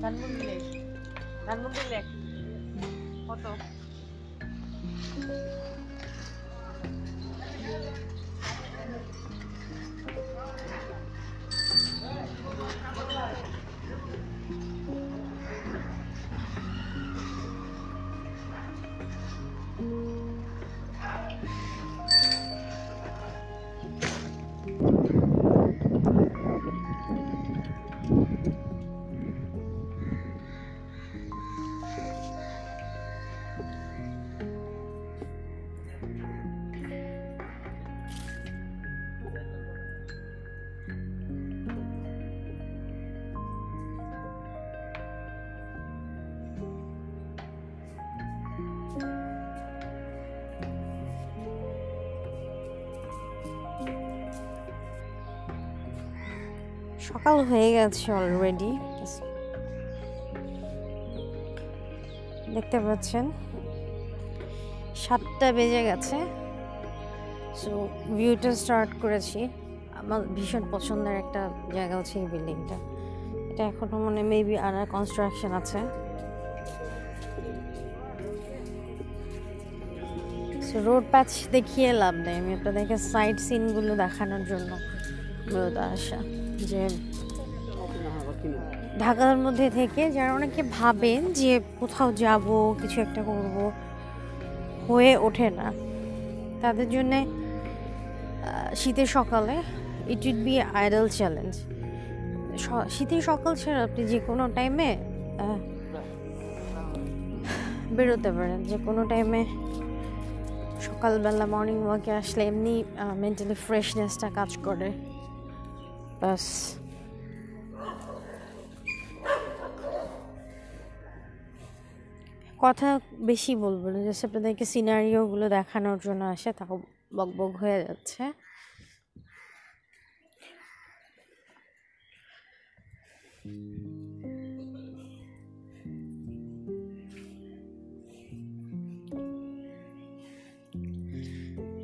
Dhanmondi lake কত সকাল হয়ে গেছে অলরেডি, দেখতে পাচ্ছেন 7টা বেজে গেছে। সো ভিউটা স্টার্ট করেছি। আমার ভীষণ পছন্দের একটা জায়গা হচ্ছে এই বিল্ডিংটা। এটা এখনো মানে মেবি আন্ডার কনস্ট্রাকশন আছে। সো রোড প্যাচ দেখিয়ে লাভ নেই, আমি আপনাদেরকে সাইড সিনগুলো দেখানোর জন্য মূলত আসা। যে ঢাকার মধ্যে থেকে যারা অনেকে ভাবেন যে কোথাও যাব কিছু একটা করব, হয়ে ওঠে না, তাদের জন্যে শীতের সকালে ইট উইড বি আইডল চ্যালেঞ্জ। শীতের সকাল ছাড়া আপনি যে কোনো টাইমে বেরোতে পারেন, যে কোনো টাইমে সকালবেলা মর্নিং ওয়াকে আসলে এমনি মেন্টালি ফ্রেশনেসটা কাজ করে। বাস কথা বেশি বলবো না, জাস্ট আপনাদেরকে সিনারিওগুলো দেখানোর জন্য আসে, তাও বকবক হয়ে যাচ্ছে।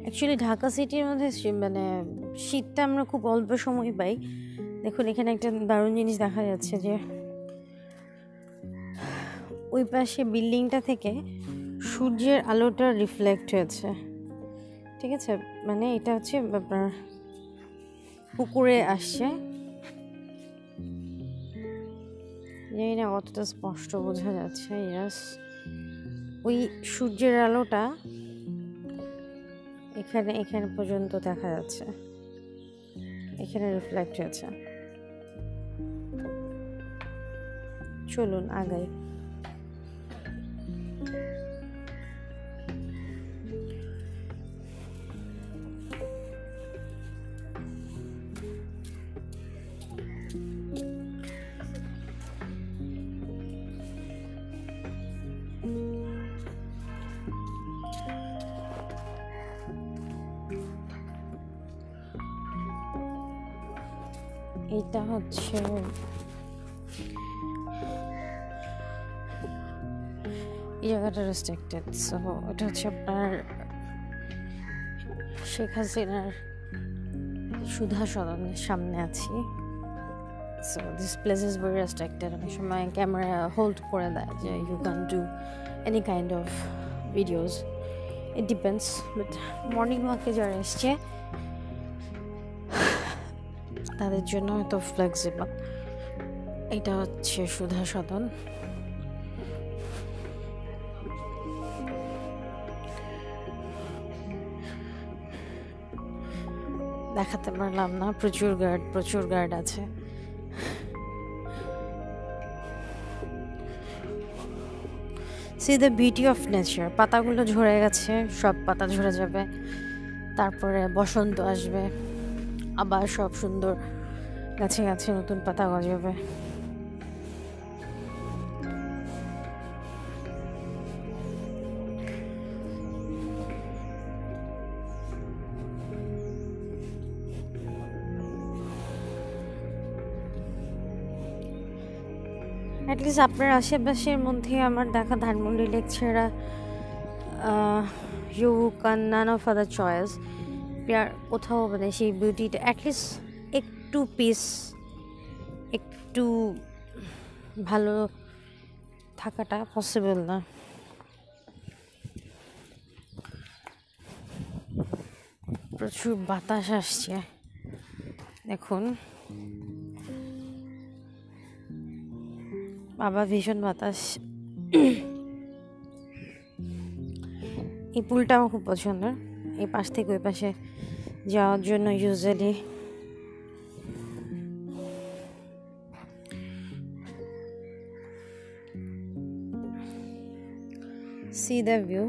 অ্যাকচুয়ালি ঢাকা সিটির মধ্যে মানে শীতটা আমরা খুব অল্প সময় পাই। দেখুন এখানে একটা দারুণ জিনিস দেখা যাচ্ছে যে ওই পাশে বিল্ডিংটা থেকে সূর্যের আলোটা রিফ্লেক্ট হয়েছে, ঠিক আছে? মানে এটা হচ্ছে আপনার পুকুরে আসছে, জানি না কতটা স্পষ্ট বোঝা যাচ্ছে। ইয়াস, ওই সূর্যের আলোটা এখানে পর্যন্ত দেখা যাচ্ছে, এখানে রিফ্লেক্ট হয়েছে। চলুন আগাই। এটা হচ্ছে এই জায়গাটা রেস্ট্রিক্টেড। সো এটা হচ্ছে আপনার শেখ হাসিনার সুধা সদনের সামনে আছি। So this place is very restricted. অনেক সময় ক্যামেরা হোল্ড করে দেয় যে you can do any kind of videos, it depends. But morning ওয়াকে যারা এসছে তাদের জন্য এত ফ্লেক্সিবল। এটা হচ্ছে সুধা সদন। দেখাতে পারলাম না, প্রচুর গার্ড আছে। C the beauty of nature. পাতাগুলো ঝরে গেছে, সব পাতা ঝরে যাবে, তারপরে বসন্ত আসবে, আবার সব সুন্দর গাছে গাছে নতুন পাতা গজাবে। অ্যাটলিস্ট আপনার আশেপাশের মধ্যে আমার দেখা ধানমন্ডি লেক ছাড়া you can none of other choice কোথাও মানে সেই বিউটিটা অ্যাটলিস্ট একটু পিস, একটু ভালো থাকাটা পসিবল না। প্রচুর বাতাস আসছে দেখুন, বাবা ভীষণ বাতাস। এই পুলটা আমার খুব পছন্দের, এই পাশ থেকে ওই পাশে যাওয়ার জন্য ইউজুয়ালি see the view.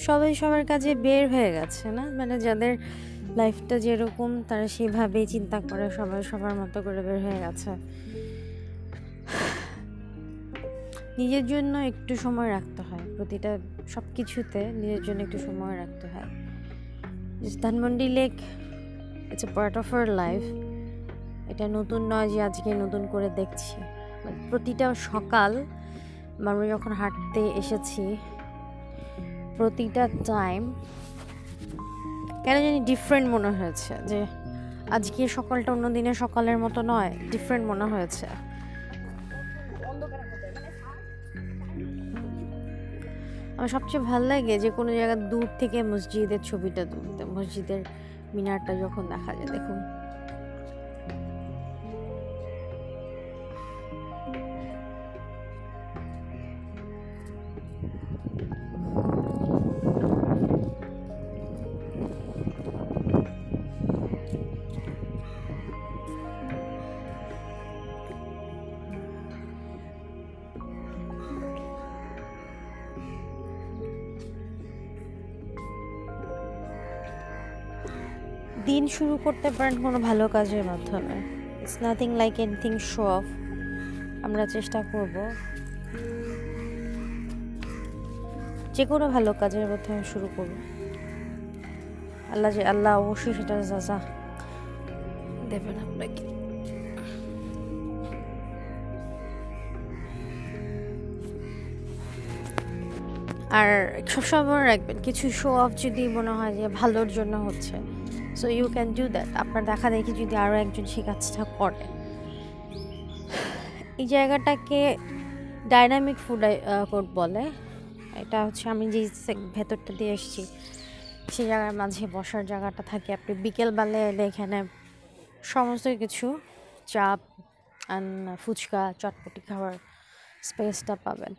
সবাই সবার কাজে বের হয়ে গেছে না, মানে যাদের লাইফটা যেরকম তারা সেভাবেই চিন্তা করে, সবাই সবার মতো করে বের হয়ে গেছে। নিজের জন্য একটু সময় রাখতে হয়, প্রতিটা সব কিছুতে নিজের জন্য একটু সময় রাখতে হয়। Dhanmondi lake it's a part of our life. এটা নতুন নয় যে আজকে নতুন করে দেখছি, প্রতিটা সকাল আমরা যখন হাঁটতে এসেছি প্রতিটা টাইম কেন জানি ডিফারেন্ট মনে হয়েছে, যে আজকে সকালটা অন্য দিনের সকালের মতো নয়, ডিফারেন্ট মনে হয়েছে। আমার সবচেয়ে ভালো লাগে যে কোনো জায়গা দূর থেকে মসজিদের ছবিটা তুলতে, মসজিদের মিনারটা যখন দেখা যায়। দেখুন দিন শুরু করতে পারেন কোনো ভালো কাজের মাধ্যমে। It's nothing like anything show off. আমরা চেষ্টা করব যে কোনো ভালো কাজের মাধ্যমে শুরু করব। আল্লাহ অবশ্যই সেটা যা দেবেন আপনাকে। আর সবসময় মনে রাখবেন, কিছু শো অফ যদি মনে হয় যে ভালোর জন্য হচ্ছে, so you can do that. আপনার দেখা দেখি যদি আরও একজন সে কাজটা করে। এই জায়গাটাকে ডাইনামিক ফুড কোর্ট বলে। এটা হচ্ছে আমি যে ভেতরটা দিয়ে এসেছি সেই জায়গার মাঝে বসার জায়গাটা থাকে। আপনি বিকেলবেলা এলে এখানে সমস্ত কিছু চাপ অ্যান্ড ফুচকা চটপটি খাওয়ার স্পেসটা পাবেন।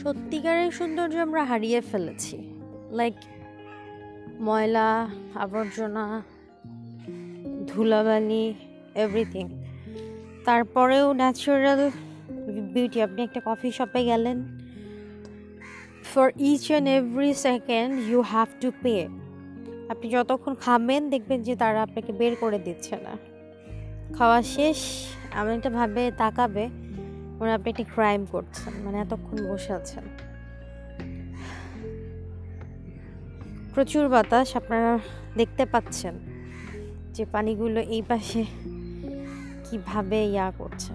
সত্যিকারের সৌন্দর্য আমরা হারিয়ে ফেলেছি, লাইক ময়লা আবর্জনা ধুলাবালি এভরিথিং। তারপরেও ন্যাচারাল বিউটি। আপনি একটা কফি শপে গেলেন, for each and every second you have to pay. আপনি যতক্ষণ খাবেন দেখবেন যে তারা আপনাকে বের করে দিচ্ছে না। খাওয়া শেষ এমন একটা ভাবে তাকাবে মানে আপনি একটি ক্রাইম করছেন, মানে এতক্ষণ বসে আছেন। প্রচুর বাতাস, আপনারা দেখতে পাচ্ছেন যে পানিগুলো এই পাশে কিভাবে করছে।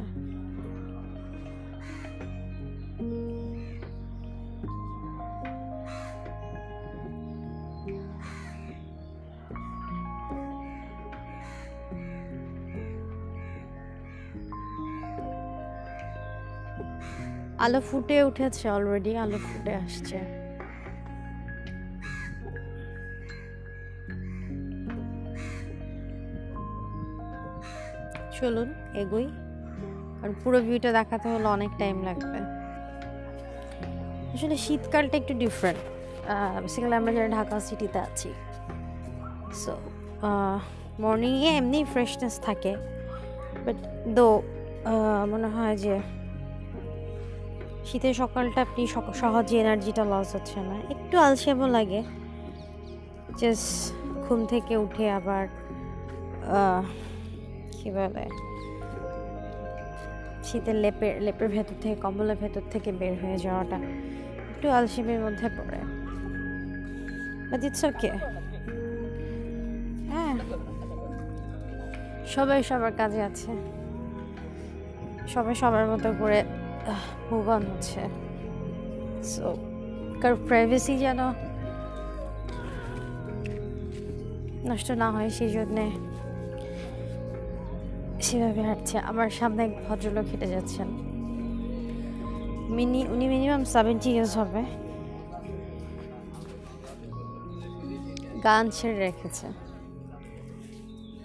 আলো ফুটে উঠেছে অলরেডি, আলো ফুটে আসছে। চলুন এগোই, কারণ পুরো ভিউটা দেখাতে হলে অনেক টাইম লাগবে। আসলে শীতকালটা একটু ডিফারেন্ট। বেসিক্যালি আমরা যারা ঢাকা সিটিতে আছি, সো মর্নিংয়ে এমনি ফ্রেশনেস থাকে, বাট দো মনে হয় যে শীতের সকালটা আপনি সহজে এনার্জিটা লস হচ্ছে না, একটু আলসেমও লাগে। জাস্ট ঘুম থেকে উঠে আবার কী বলে শীতের লেপের ভেতর থেকে, কম্বলের ভেতর থেকে বের হয়ে যাওয়াটা একটু আলসেমির মধ্যে পড়ে, বাট ইটস ওকে। হ্যাঁ, সবাই সবার কাজে আছে, সবাই সবার মতো করে মুভ অন হচ্ছে। সো কার প্রাইভেসি যেন নষ্ট না হয় সেই জন্যে সেভাবে হাঁটছে। আমার সামনে এক ভদ্রলোক হেঁটে যাচ্ছেন, উনি মিনিমাম 70 ইয়ার্স হবে, গান ছেড়ে রেখেছে।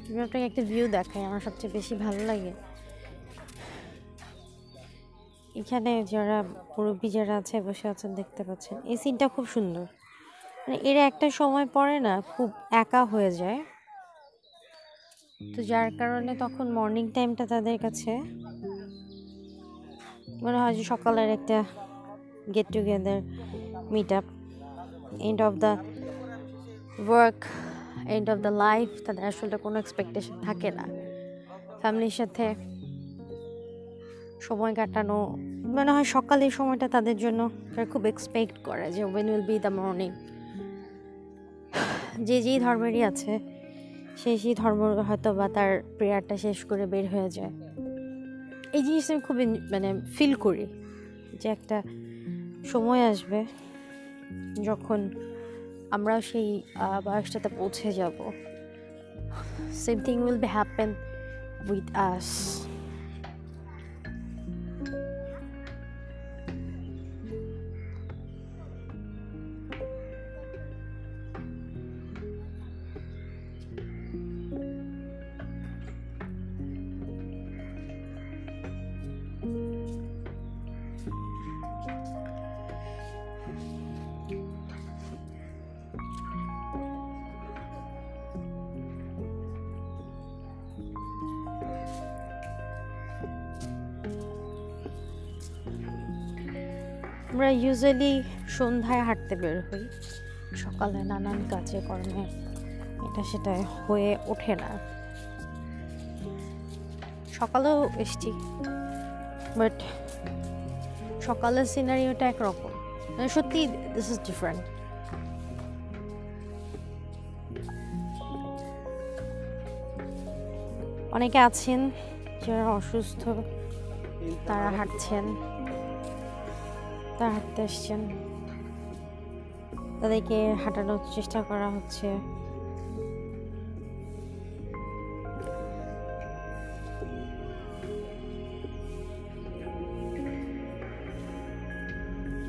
আমি আপনাকে একটা ভিউ দেখাই, আমার সবচেয়ে বেশি ভালো লাগে এখানে যারা মুরব্বী যারা আছে বসে আছেন দেখতে পাচ্ছেন, এই সিনটা খুব সুন্দর। মানে এরা একটা সময় পরে না খুব একা হয়ে যায়, তো যার কারণে তখন মর্নিং টাইমটা তাদের কাছে মনে হয় যে সকালের একটা get together, meet up, end of the work, end of the life. তাদের আসলে কোনো এক্সপেকটেশন থাকে না ফ্যামিলির সাথে সময় কাটানো। মনে হয় সকালের সময়টা তাদের জন্য তারা খুব এক্সপেক্ট করে যে when will be the morning. যে যেই ধর্মেরই আছে সেই ধর্ম হয়তো বা তার প্রেয়ারটা শেষ করে বের হয়ে যায়। এই জিনিসটা আমি খুবই মানে ফিল করি যে একটা সময় আসবে যখন আমরাও সেই বয়সটাতে পৌঁছে যাব। Same thing will be happen with us. আমরা ইউজুয়ালি সন্ধ্যায় হাঁটতে বের হই, সকালে নানান কাজে কর্মে এটা সেটা হয়ে ওঠে না। সকালেও এসছি, বাট সকালের সিনারিওটা একরকম, মানে সত্যি দিস ইজ ডিফারেন্ট। অনেকে আছেন যারা অসুস্থ, তারা হাঁটছেন, তারা হাঁটতে আসছেন, তাদেরকে হাঁটানোর চেষ্টা করা হচ্ছে।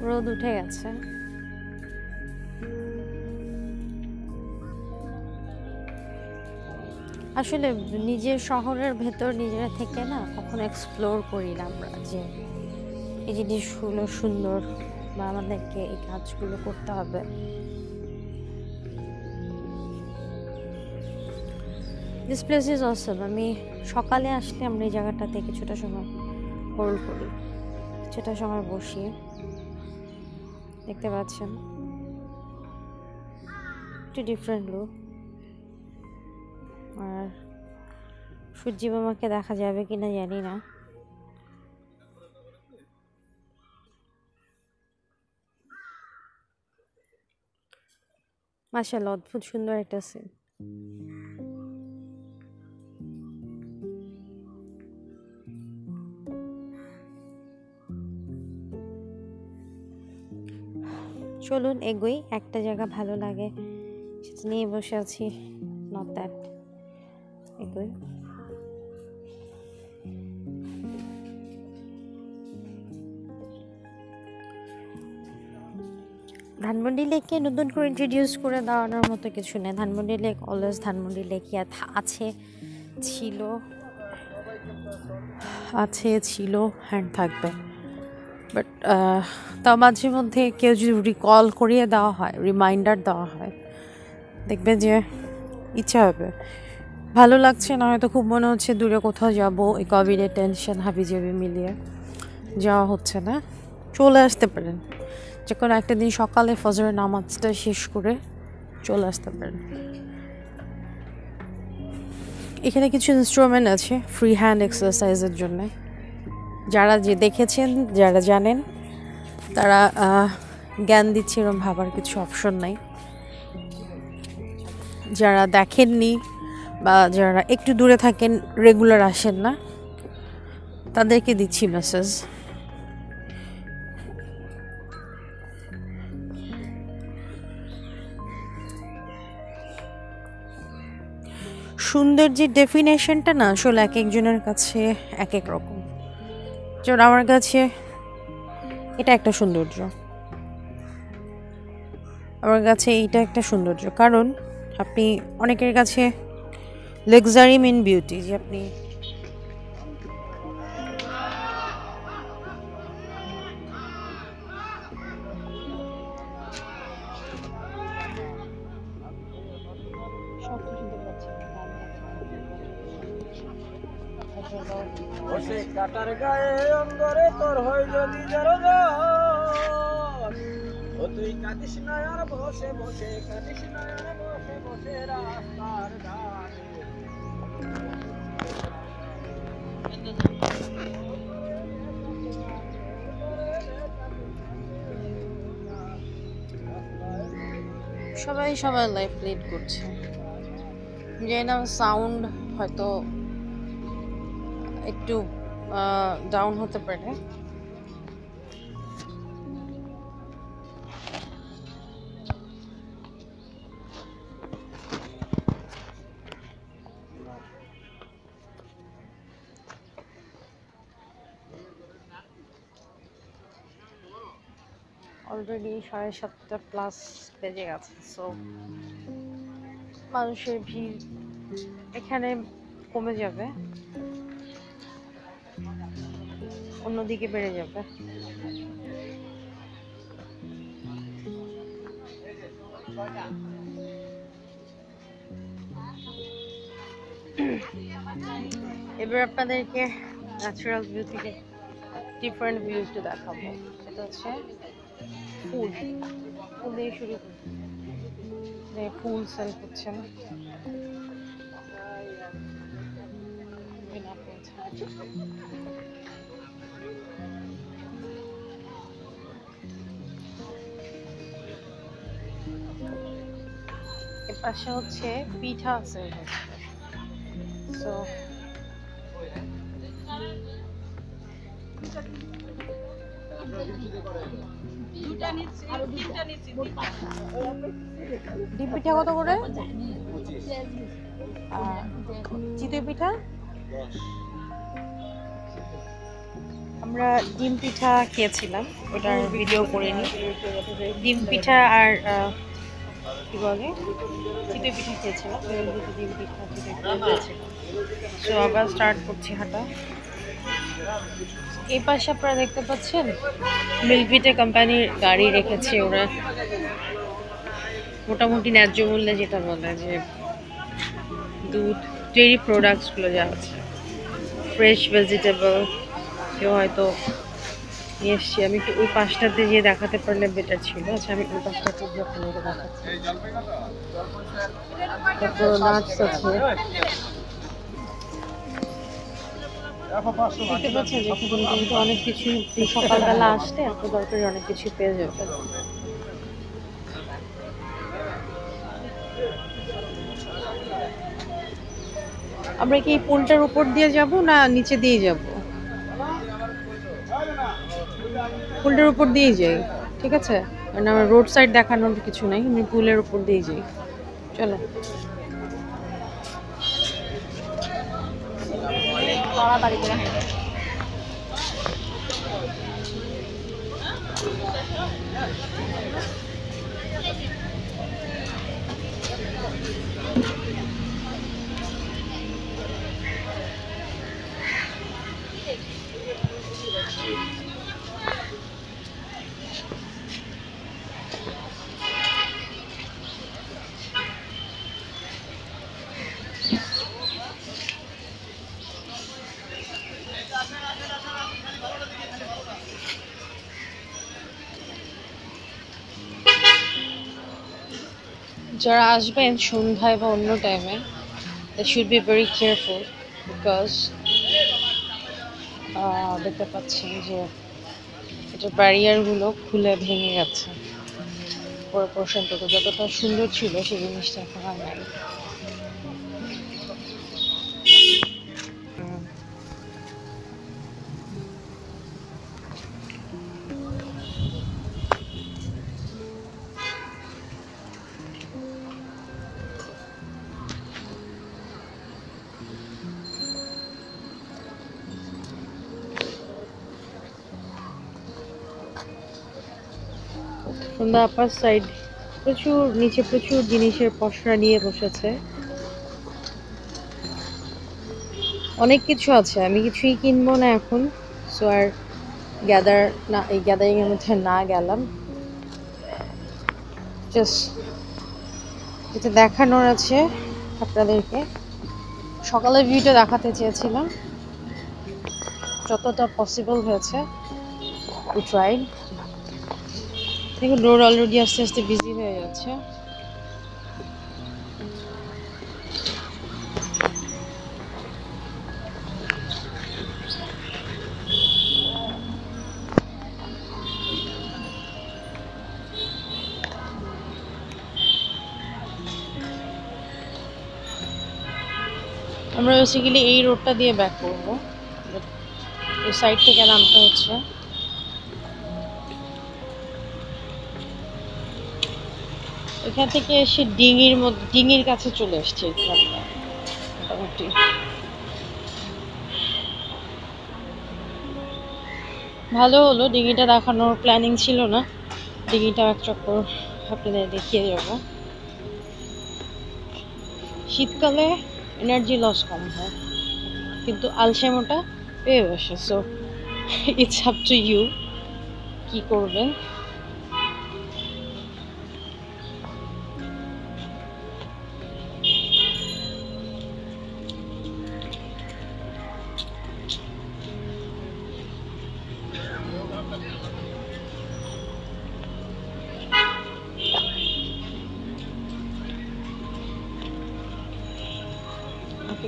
রোদ উঠে গেছে, আসলে নিজের শহরের ভেতর নিজেরা থেকে না কখনো এক্সপ্লোর করি না আমরা যে এই জিনিসগুলো সুন্দর বা আমাদেরকে এই কাজগুলো করতে হবে। দিস প্লেস ইজ অসম। আমি সকালে আসলে আমরা এই জায়গাটাতে কিছুটা সময় হোল্ড করি, কিছুটা সময় বসি। দেখতে পাচ্ছেন একটু ডিফারেন্ট লুক। আর সূর্যি মামাকে দেখা যাবে কিনা জানি না। মাশাআল্লাহ, অদ্ভুত সুন্দর একটা সিন। চলুন এগোই, একটা জায়গা ভালো লাগে সেটা নিয়ে বসে আছি, নট দ্যাট। এগোই। ধানমন্ডি লেককে নতুন করে ইন্ট্রোডিউস করে দেওয়ানোর মতো কিছু নেই। ধানমন্ডি লেক অলওয়েজ ধানমন্ডি লেকই আছে, ছিল অ্যান্ড থাকবে। বাট তাও মাঝে মধ্যে কেউ যদি রিকল করিয়ে দেওয়া হয়, রিমাইন্ডার দেওয়া হয়, দেখবে যে ইচ্ছা হবে। ভালো লাগছে না হয়তো, খুব মনে হচ্ছে দূরে কোথাও যাব, এই কোভিডের টেনশন হাবিজাবি মিলিয়ে যাওয়া হচ্ছে না। চলে আসতে পারেন, যে কোনো একটা দিন সকালে ফজরের নামাজটা শেষ করে চলে আসতে পারেন। এখানে কিছু ইনস্ট্রুমেন্ট আছে ফ্রি হ্যান্ড এক্সারসাইজের জন্য। যারা যে দেখেছেন, যারা জানেন, তারা জ্ঞান দিচ্ছে, এরকম ভাবার কিছু অপশন নাই। যারা দেখেননি বা যারা একটু দূরে থাকেন, রেগুলার আসেন না, তাদেরকে দিচ্ছি মেসেজ। সৌন্দর্যের ডেফিনেশনটা না আসলে এক একজনের কাছে এক এক রকম। যেমন আমার কাছে এটা একটা সৌন্দর্য, আমার কাছে এইটা একটা সৌন্দর্য। কারণ আপনি অনেকের কাছে লাক্সারি মিন বিউটি, যে আপনি কাটার গায়ে অঙ্গরে তোর হয় যদি ও তুই কাঁদিস না আর বসে বসে, কাঁদিস না আর বসে বসে রাস্তার ধারে। সবাই সবাই লাইফ লিড করছে, যে না সাউন্ড হয়তো একটু ডাউন হতে পারে। অলরেডি 7:30+ বেজে গেছে, সো মানুষের ভিড় এখানে কমে যাবে, অন্যদিকে বেড়ে যাবে। এবার আপনাদেরকে ন্যাচারাল ভিউ থেকে ডিফারেন্ট ভিউ একটু দেখাবো। সেটা হচ্ছে ফুল দিয়ে শুরু করি। ফুল সেল করছেন, এর পাশে হচ্ছে পিঠা সেল হচ্ছে। সো ডিম পিঠা কত করে? চিতই পিঠা আমরা ডিম পিঠা খেয়েছিলাম, ওটার ভিডিও করিনি। ডিম পিঠা আর কি বলে চিতই পিঠা খেয়েছিলাম, ডিম পিঠা চিতই পিঠা খেয়েছিলাম। সো আবার স্টার্ট করছি হাঁটা। এই পাশে আপনারা দেখতে পাচ্ছেন মিল্কভিটা কোম্পানির গাড়ি রেখেছে ওরা, মোটামুটি ন্যায্য মূল্যে, যেটা বলে যে দুধ ডেইরি প্রোডাক্টসগুলো যা আছে, ফ্রেশ ভেজিটেবল, কেউ হয়তো নিয়ে এসছি। আমি একটু ওই পাশটাতে গিয়ে দেখাতে পারলে বেটার ছিল। আচ্ছা, আমি ওই পাশটাতে গিয়ে আপনাদেরকে দেখাচ্ছি। তারপর নাটস আছে, দেখতে পাচ্ছেন যে কিন্তু অনেক কিছু সকালবেলা আসলে আপনার দরকারি অনেক কিছু পেয়ে যাবে। আমরা কি এই পুলটার উপর দিয়ে যাব না নিচে দিয়ে যাব? পুলটার উপর দিয়েই যাই, ঠিক আছে? কারণ আমার রোড সাইড দেখানোর কিছু নাই, আমি পুলের উপর দিয়ে যাই। চলো। তাড়াতাড়ি করে যারা আসবেন সন্ধ্যায় বা অন্য টাইমে, they should be very careful because দেখতে পাচ্ছেন যে এটার ব্যারিয়ারগুলো খুলে ভেঙে গেছে। পরে পোর্শনটুকু যতটা সুন্দর ছিল সেই জিনিসটা এখন আর নাই। from the upper side প্রচুর নিচে প্রচুর জিনিসের পসরা নিয়ে বসেছে। অনেক কিছু আছে, আমি কিছুই কিনবো না এখন, সো আর এই গ্যাদারিং এর মধ্যে না গেলাম। জাস্ট যেটা দেখানোর আছে আপনাদেরকে, সকালের ভিউটা দেখাতে চেয়েছিলাম, যতটা পসিবল হয়েছে we tried। দেখুন রোড অলরেডি আস্তে আস্তে বিজি হয়ে যাচ্ছে। আমরা বেসিক্যালি এই রোডটা দিয়ে ব্যাক করবো, ওই সাইড থেকে নামতে হচ্ছে। এখান থেকে এসে ডিঙির কাছে চলে এসছে মোটামুটি। ভালো হলো, ডিঙিটা দেখানোর প্ল্যানিং ছিল না, ডিঙিটা এক চক্কর আপনাদের দেখিয়ে যাব। শীতকালে এনার্জি লস কম হয়, কিন্তু আলসেমোটা পেয়ে বসে। So it's up to you কি করবেন।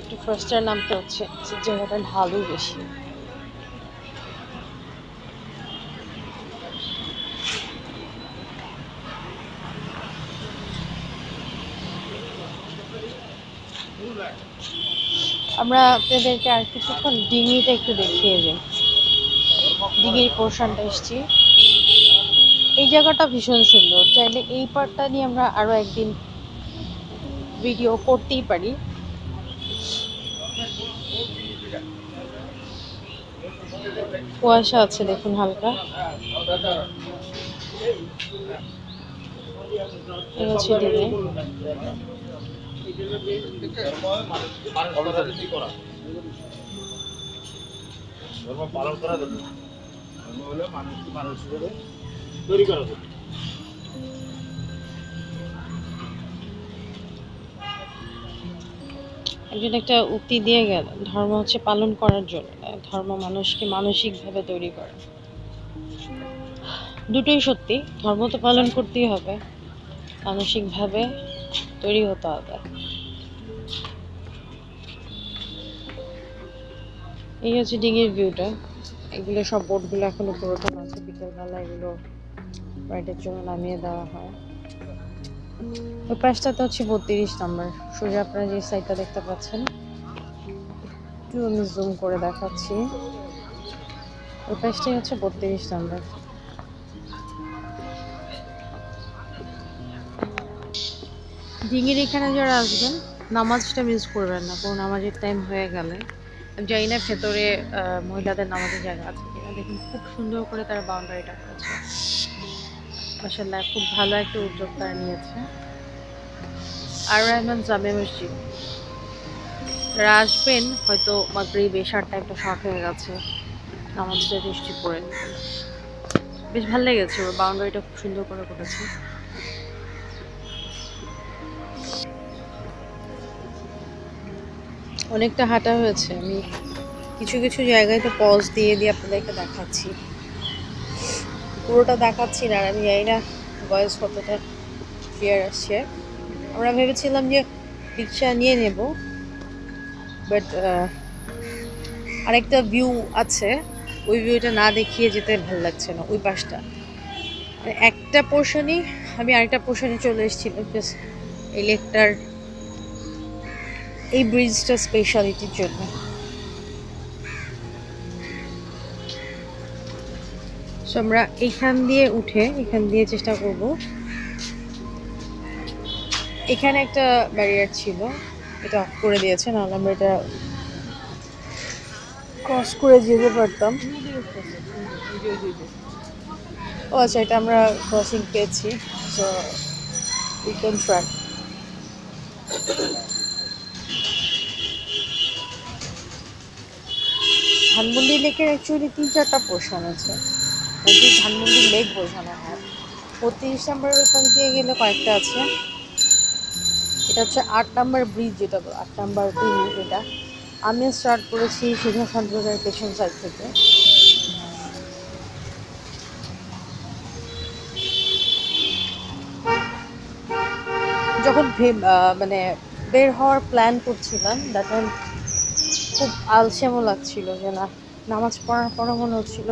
একটু ফার্স্ট নামতে হচ্ছে, জায়গাটা ঢালু বেশি। আমরা আপনাদেরকে আর কিছুক্ষণ ডিঙিটা একটু দেখিয়ে যাই। ডিঙির পোর্শনটা এসছি, এই জায়গাটা ভীষণ সুন্দর, চাইলে এই পার্টটা নিয়ে আমরা আরো একদিন ভিডিও করতেই পারি। কুয়াশা আছে দেখুন হালকা, এই হচ্ছে দিনে। একজন একটা উক্তি দিয়ে গেল, ধর্ম হচ্ছে পালন করার জন্য, ধর্ম মানুষকে মানসিকভাবে তৈরি করে। দুটোই সত্যি, ধর্ম তো পালন করতেই হবে, মানসিকভাবে তৈরি হতে হবে। এই হচ্ছে ডিঙির ভিউটা। এগুলো সব বোটগুলো এখনো পুরাতন আছে, বিকেলবেলা এগুলো রাইডের জন্য নামিয়ে দেওয়া হয়। ওই পাশটাতে হচ্ছে 32 নম্বর, সোজা আপনারা যে সাইডটা দেখতে পাচ্ছেন, একটু আমি জুম করে দেখাচ্ছি, ওই পাশটাই হচ্ছে 32 নম্বর। ডিঙির এখানে যারা আসবেন নামাজটা মিস করবেন না, কোনো নামাজের টাইম হয়ে গেলে। জানি না ভেতরে মহিলাদের নামাজের জায়গা আছে কিনা, দেখুন খুব সুন্দর করে তারা বাউন্ডারিটা করেছে, মাশাআল্লাহ খুব ভালো একটা উদ্যোগ তারা নিয়েছে। আর রহমান জামে মসজিদ, যারা আসবেন হয়তো মাগরিব এশার টাইমটা শর্ট হয়ে গেছে, নামাজটা নিশ্চয়ই পড়ে নেবেন। বেশ ভালো লেগেছে, ওর বাউন্ডারিটা খুব সুন্দর করে করেছে। অনেকটা হাঁটা হয়েছে, আমি কিছু কিছু জায়গায় তো পজ দিয়ে দিয়ে আপনাদেরকে দেখাচ্ছি, পুরোটা দেখাচ্ছি না, আমি জানি না ভয়েস কতটা ক্লিয়ার আসছে। আমরা ভেবেছিলাম যে রিক্সা নিয়ে নেব, বাট আরেকটা ভিউ আছে, ওই ভিউটা না দেখিয়ে যেতে ভালো লাগছে না। ওই পাশটা একটা পোর্শনই, আমি আরেকটা পোর্শনে চলে এসেছিলাম জাস্ট এই লেকটার, এই ব্রিজটা স্পেশালিটির জন্য। সো আমরা এখান দিয়ে চেষ্টা করব। এখানে একটা ব্যারিয়ার ছিল, এটা অফ করে দিয়েছে, নাহলে আমরা এটা ক্রস করে যেতে পারতাম। ও আচ্ছা, এটা আমরা ক্রসিং পেয়েছি, so we can try. Dhanmondi লেকের অ্যাকচুয়ালি 3-4টা পোর্শন আছে, যদি ধানমন্ডি লেক বোঝানো হয়। 35 নম্বর ওখান দিয়ে গেলে কয়েকটা আছে। এটা হচ্ছে 8 নাম্বার ব্রিজ, যেটা 8 নাম্বার ব্রিজ। এটা আমি স্টার্ট করেছি সুধা সম্প্রদায়ের পেছন সাইড থেকে। যখন মানে বের হওয়ার প্ল্যান করছিলাম, দ্যাট টাইম খুব আলসেমও লাগছিল, যে না নামাজ পড়ার পরে মনে হচ্ছিল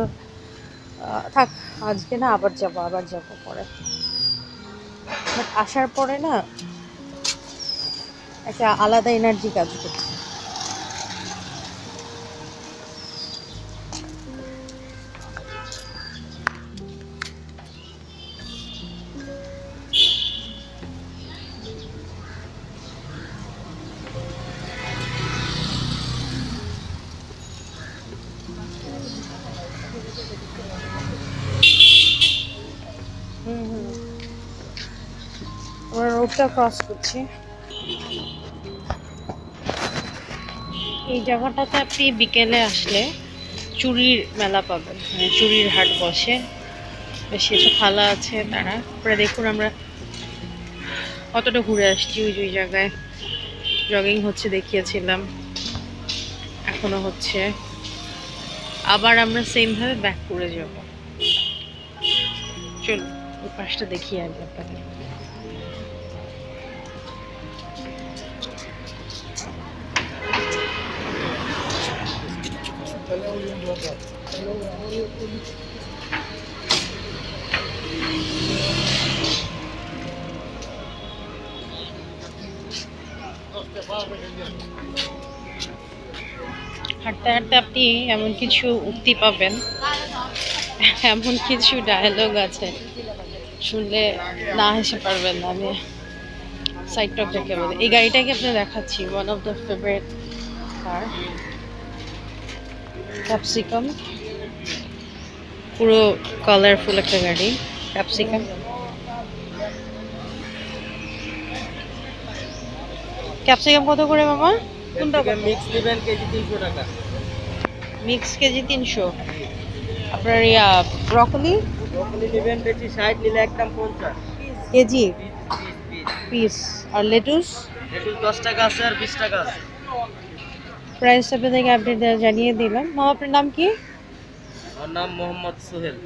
থাক আজকে না, আবার যাবো পরে। বাট আসার পরে না একটা আলাদা এনার্জি কাজ করছে। আমরা রোডটা ক্রস করছি। এই জায়গাটাতে আপনি বিকেলে আসলে চুড়ির মেলা পাবেন, মানে চুড়ির হাট বসে, বেশ কিছু খালা আছে তারা। পরে দেখুন আমরা কতটা ঘুরে আসছি। ওই জায়গায় জগিং হচ্ছে দেখিয়েছিলাম, এখনো হচ্ছে। আবার আমরা সেম ভাবে ব্যাক করে যাব। চলুন ওই পাশটা দেখিয়ে আগে আপনাকে। হাঁটতে হাঁটতে আপনি এমন কিছু উক্তি পাবেন, এমন কিছু ডায়ালগ আছে, শুনলে না হেসে পারবেন না। আমি সাইড টক যাকে বলে, এই গাড়িটাকে আপনি দেখাচ্ছি, one of the favourite car, capsicum. পুরো কালারফুল একটা গাড়ি, ক্যাপসিকাম। ক্যাপসিকাম কত করে মামা? কোনটা? মিক্স নেবেন কেজি 300 টাকা। Mix KG 300। আপনার ব্রকলি? ব্রকলি নেবেন বেশি 60, নিলে একদম 50 কেজি পিস। আর লেটুস? লেটুস 10 টাকা আছে আর 20 টাকা আছে। প্রাইস আপনাদেরকে আপডেট জানিয়ে দিলাম। মামা আপনার নাম কি? আমার নাম মোহাম্মদ সোহেল।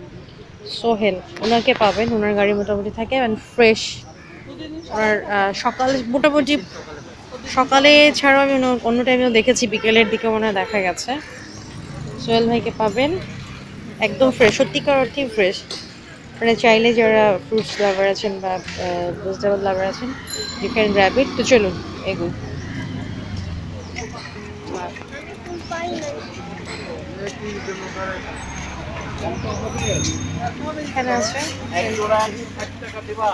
সোহেল, ওনাকে পাবেন। ওনার গাড়ি মোটামুটি থাকে অ্যান্ড ফ্রেশ। ওনার সকালে মোটামুটি, সকালে ছাড়াও আমি অন্য টাইমেও দেখেছি, বিকেলের দিকে মনে হয় দেখা গেছে। সোহেল ভাইকে পাবেন, একদম ফ্রেশ, সত্যিকার অর্থেই ফ্রেশ। মানে চাইলে যারা ফ্রুটস লাভার আছেন বা ভেজিটেবল লাভার আছেন, ইউ ক্যান গ্র্যাব ইট। তো চলুন এগুলো। এখানে আছে এক জোড়া 60 টাকা দিবা।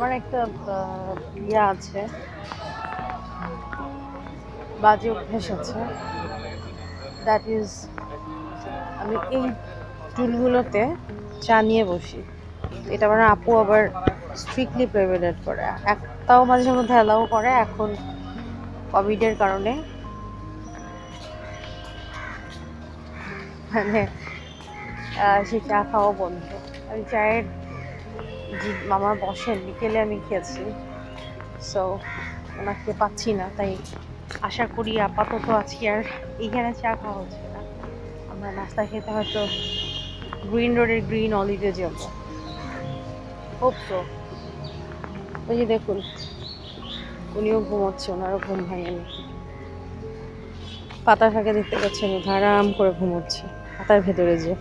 আমার একটা ইয়ে আছে, বাজে অভ্যাস আছে, দ্যাট ইজ আমি এই টুলগুলোতে চা নিয়ে বসি। এটা আমার আপু আবার স্ট্রিক্টলি প্রিভেন্ট করে, একটাও মাঝে মধ্যে অ্যালাউ করে। এখন কোভিডের কারণে মানে সে চা খাওয়া বন্ধ। আমি চায়ের মামা বসেন বিকেলে, আমি খেয়েছি, সো ওনাকে পাচ্ছি না, তাই আশা করি আপাতত আজকে আর এইখানে চা খাওয়া হচ্ছে না। আমরা নাস্তা খেতে হয়তো গ্রিন রোডের গ্রিন অলিভে যাব, হোপ সো। ওই যে দেখুন, উনিও ঘুমোচ্ছে, ওনারও ঘুম ভাঙেনি। পাতার ফাঁকে দেখতে পাচ্ছেন আরাম করে ঘুমোচ্ছে পাতার ভেতরে যে।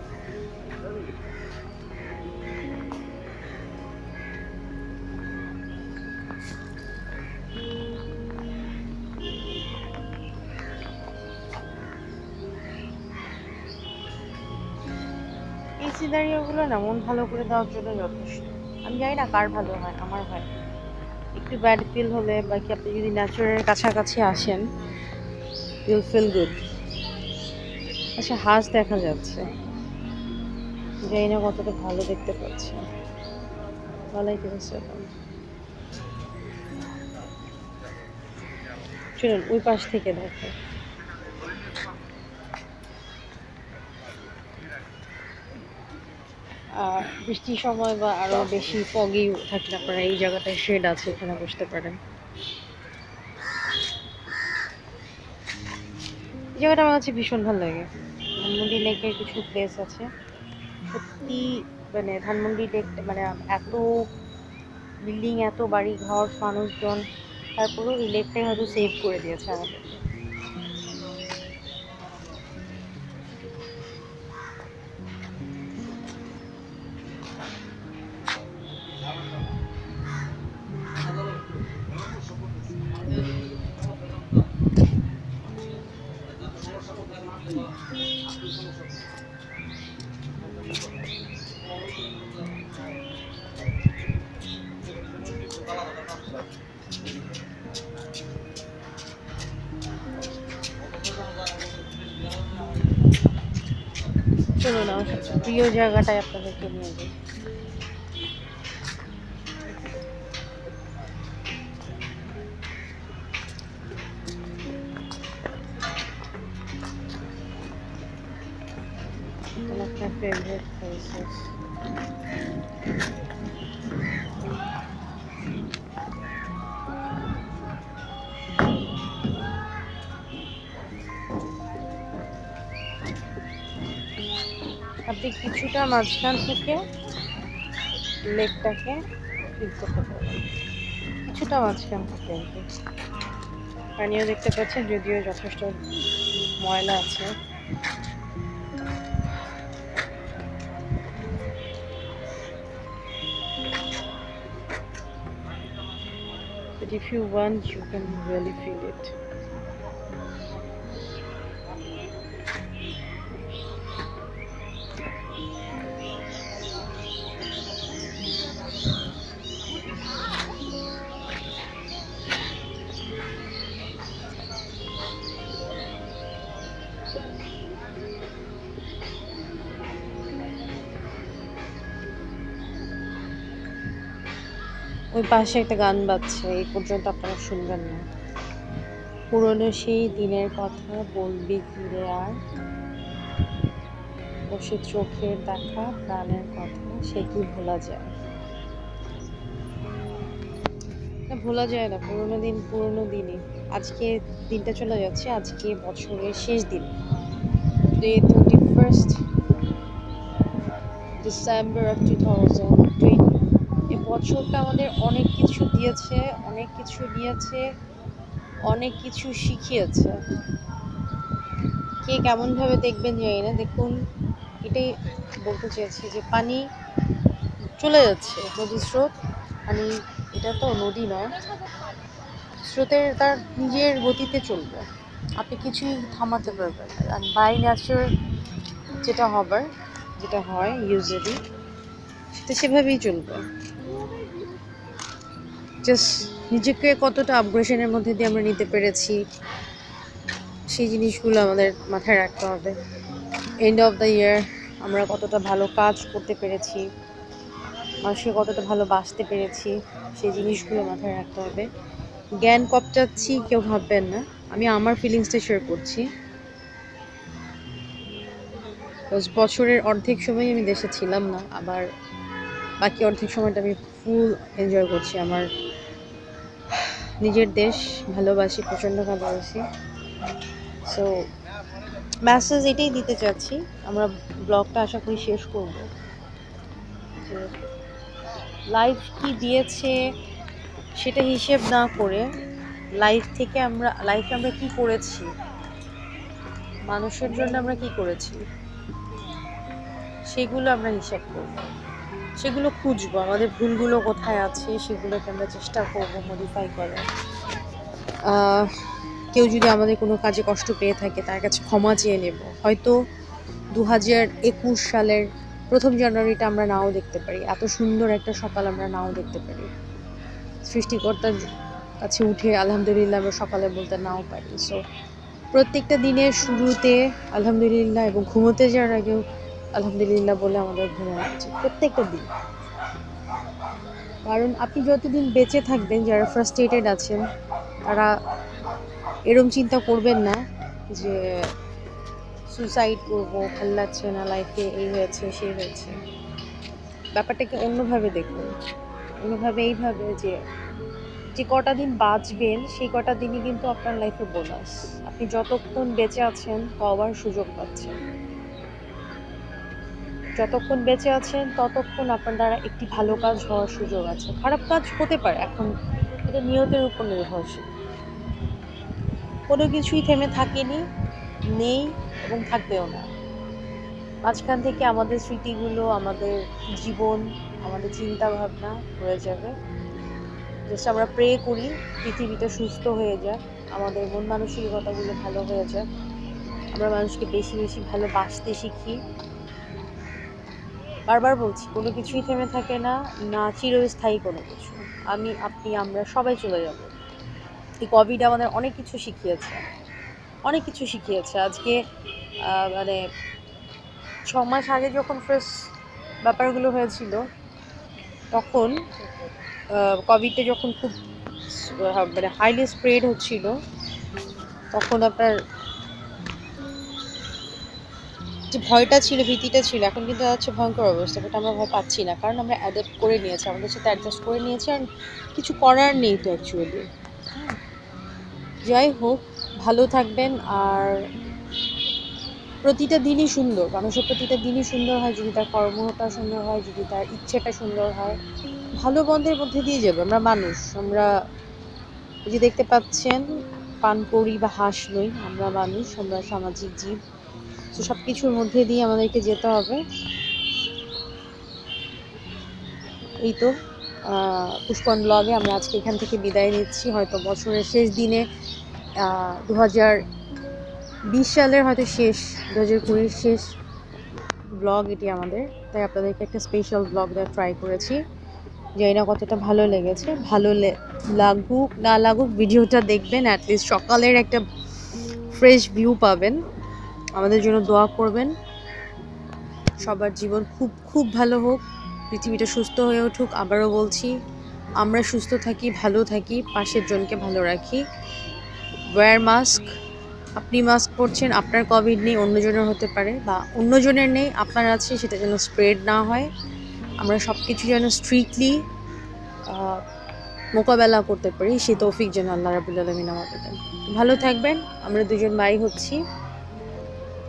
এই সিনারিওগুলো না মন ভালো করে দেওয়ার জন্য যথেষ্ট। আমি জানি না কার ভালো হয়, আমার হয়। একটু ব্যাড ফিল হলে বা কি আপনি যদি ন্যাচারের কাছাকাছি আসেন, ইউল ফিল গুড। আচ্ছা, হাঁস দেখা যাচ্ছে, জানি না কতটা ভালো দেখতে পাচ্ছি। ভালোই দেখেছে। চলুন ওই পাশ থেকে দেখো। বৃষ্টির সময় বা আরো বেশি ফগি থাকলে আপনারা এই জায়গাটায় শেড আছে, এখানে বসতে পারেন। এই জায়গাটা আমার কাছে ভীষণ ভালো লাগে। ধানমন্ডি লেকের কিছু প্লেস আছে সত্যি, মানে ধানমন্ডি লেক মানে এত বিল্ডিং, এত বাড়ি ঘর, মানুষজন, তারপরেও এই লেকটাই হয়তো সেভ করে দিয়েছে আমাদের। চলুন আমার সবচেয়ে প্রিয় জায়গাটায় আপনাদেরকে নিয়ে যাই। One of my favorite places. আপনি কিছুটা মাঝখান থেকে লেকটাকে ফিল করতে পারবেন, কিছুটা মাঝখান থেকে আর কি। পানিও দেখতে পাচ্ছেন, যদিও যথেষ্ট ময়লা আছে। But if you want, you can really feel it. ওই পাশে একটা গান বাজছে, এই পর্যন্ত আপনারা শুনবেন না। পুরনো সেই দিনের কথা বলবি ঘুরে আর, বসে চোখের দেখা প্রাণের কথা সে কি ভোলা যায়? না, ভোলা যায় না। পুরনো দিন পুরনো দিনই। আজকে দিনটা চলে যাচ্ছে, আজকে বছরের শেষ দিন, 31st December of 2020। এই বছরটা আমাদের অনেক কিছু দিয়েছে, অনেক কিছু নিয়েছে, অনেক কিছু শিখিয়েছে। কে কেমনভাবে দেখবেন জানি না। দেখুন, এটাই বলতে চেয়েছি যে পানি চলে যাচ্ছে, নদীর স্রোত, মানে এটা তো নদী নয়, স্রোতের তার নিজের গতিতে চলবে, আপনি কিছুই থামাতে পারবেন না। আর বাই নেচার যেটা হবার, যেটা হয় ইউজুয়ালি, সেটা সেভাবেই চলবে। জাস্ট নিজেকে কতটা আপগ্রেশনের মধ্যে দিয়ে আমরা নিতে পেরেছি সেই জিনিসগুলো আমাদের মাথায় রাখতে হবে। এন্ড অফ দ্য ইয়ার আমরা কতটা ভালো কাজ করতে পেরেছি, মানুষকে কতটা ভালোবাসতে পেরেছি সেই জিনিসগুলো মাথায় রাখতে হবে। জ্ঞান কপচাচ্ছি কেউ ভাববেন না, আমি আমার ফিলিংসটা শেয়ার করছি। বছরের অর্ধেক সময় আমি দেশে ছিলাম না, আবার বাকি অর্ধেক সময়টা আমি ফুল এনজয় করছি আমার নিজের দেশ। ভালোবাসি, প্রচণ্ড ভালোবাসি। সো মেসেজ এটাই দিতে চাচ্ছি, আমরা ব্লগটা আশা করি শেষ করব। লাইফ কি দিয়েছে সেটা হিসেব না করে লাইফে আমরা কি করেছি, মানুষের জন্য আমরা কি করেছি সেগুলো আমরা হিসাব করব, সেগুলো খুঁজবো, আমাদের ভুলগুলো কোথায় আছে সেগুলোকে আমরা চেষ্টা করবো মডিফাই করার। কেউ যদি আমাদের কোনো কাজে কষ্ট পেয়ে থাকে তার কাছে ক্ষমা চেয়ে নেব। হয়তো 2021 সালের 1 জানুয়ারিটা আমরা নাও দেখতে পারি, এত সুন্দর একটা সকাল আমরা নাও দেখতে পারি, সৃষ্টিকর্তার কাছে উঠে আলহামদুলিল্লাহ আমরা সকালে বলতে নাও পারি। সো প্রত্যেকটা দিনের শুরুতে আলহামদুলিল্লাহ এবং ঘুমোতে যাওয়ার আগেও আলহামদুলিল্লাহ বলে আমাদের ঘুমানো উচিত প্রত্যেকটা দিন। কারণ আপনি যতদিন বেঁচে থাকবেন, যারা ফ্রাস্ট্রেটেড আছেন তারা এরকম চিন্তা করবেন না যে সুসাইড করবো, ভালো লাগছে না লাইফে, এই হয়েছে সেই হয়েছে। ব্যাপারটাকে অন্যভাবে দেখুন, অন্যভাবে এইভাবে যে কটা দিন বাঁচবেন সেই কটা দিনই কিন্তু আপনার লাইফে বোনাস। আপনি যতক্ষণ বেঁচে আছেন পাওয়ার সুযোগ পাচ্ছেন, যতক্ষণ বেঁচে আছেন ততক্ষণ আপনার দ্বারা একটি ভালো কাজ হওয়ার সুযোগ আছে। খারাপ কাজ হতে পারে, এখন এটা নিয়তের উপর নির্ভরশীল। কোনো কিছুই থেমে থাকেনি, নেই এবং থাকবেও না। মাঝখান থেকে আমাদের স্মৃতিগুলো, আমাদের জীবন, আমাদের চিন্তা ভাবনা হয়ে যাবে। জাস্ট আমরা প্রে করি পৃথিবীটা সুস্থ হয়ে যাক, আমাদের মন মানসিকতাগুলো ভালো হয়ে যাক, আমরা মানুষকে বেশি বেশি ভালোবাসতে শিখি। বারবার বলছি, কোনো কিছুই থেমে থাকে না, না চিরস্থায়ী কোনো কিছু। আমি, আপনি, আমরা সবাই চলে যাব। এই কোভিড আমাদের অনেক কিছু শিখিয়েছে, অনেক কিছু শিখিয়েছে। আজকে মানে 6 মাস আগে যখন ফার্স্ট ব্যাপারগুলো হয়েছিল, তখন কোভিডটা যখন খুব মানে হাইলি স্প্রেড হচ্ছিল, তখন আপনার যে ভয়টা ছিল, ভীতিটা ছিল, এখন কিন্তু হচ্ছে ভয়ঙ্কর অবস্থা। বাট আমরা ভয় পাচ্ছি না, কারণ আমরা অ্যাডাপ্ট করে নিয়েছি, আমাদের সাথে অ্যাডজাস্ট করে নিয়েছি, আর কিছু করার নেই তো অ্যাকচুয়ালি। যাই হোক, ভালো থাকবেন। আর প্রতিটা দিনই সুন্দর, মানুষের প্রতিটা দিনই সুন্দর হয় যদি তার কর্মটা সুন্দর হয়, যদি তার ইচ্ছেটা সুন্দর হয়। ভালো মন্দের মধ্যে দিয়ে যাবে। আমরা মানুষ, আমরা যে দেখতে পাচ্ছেন পানকৌড়ি বা হাঁস নই, আমরা মানুষ, আমরা সামাজিক জীব। তো সব কিছুর মধ্যে দিয়ে আমাদেরকে যেতে হবে। এই তো পুষ্পন ব্লগে আমরা আজকে এখান থেকে বিদায় নিচ্ছি। হয়তো বছরের শেষ দিনে 2020 সালের হয়তো শেষ, 2020 শেষ ব্লগ এটি আমাদের, তাই আপনাদেরকে একটা স্পেশাল ব্লগ দেওয়ার ট্রাই করেছি। জানি না কতটা ভালো লেগেছে। ভালো লাগুক না লাগুক, ভিডিওটা দেখবেন, অ্যাটলিস্ট সকালের একটা ফ্রেশ ভিউ পাবেন। আমাদের জন্য দোয়া করবেন, সবার জীবন খুব খুব ভালো হোক, পৃথিবীটা সুস্থ হয়ে উঠুক। আবারও বলছি, আমরা সুস্থ থাকি, ভালো থাকি, পাশের জনকে ভালো রাখি। Wear mask. আপনি মাস্ক পরছেন, আপনার কোভিড নেই, অন্যজনের হতে পারে, বা অন্যজনের নেই, আপনার আছে, সেটা যেন স্প্রেড না হয়। আমরা সব কিছু যেন স্ট্রিক্টলি মোকাবেলা করতে পারি, সে তৌফিক যেন আল্লাহ রাব্বুল আলামিন আমাদের দেন। ভালো থাকবেন। আমরা দুজন ভাই হচ্ছি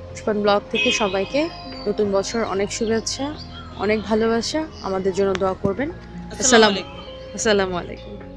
পুষ্পন ব্লগ থেকে। সবাইকে নতুন বছর অনেক শুভেচ্ছা, অনেক ভালোবাসা। আমাদের জন্য দোয়া করবেন। আসসালামু আলাইকুম।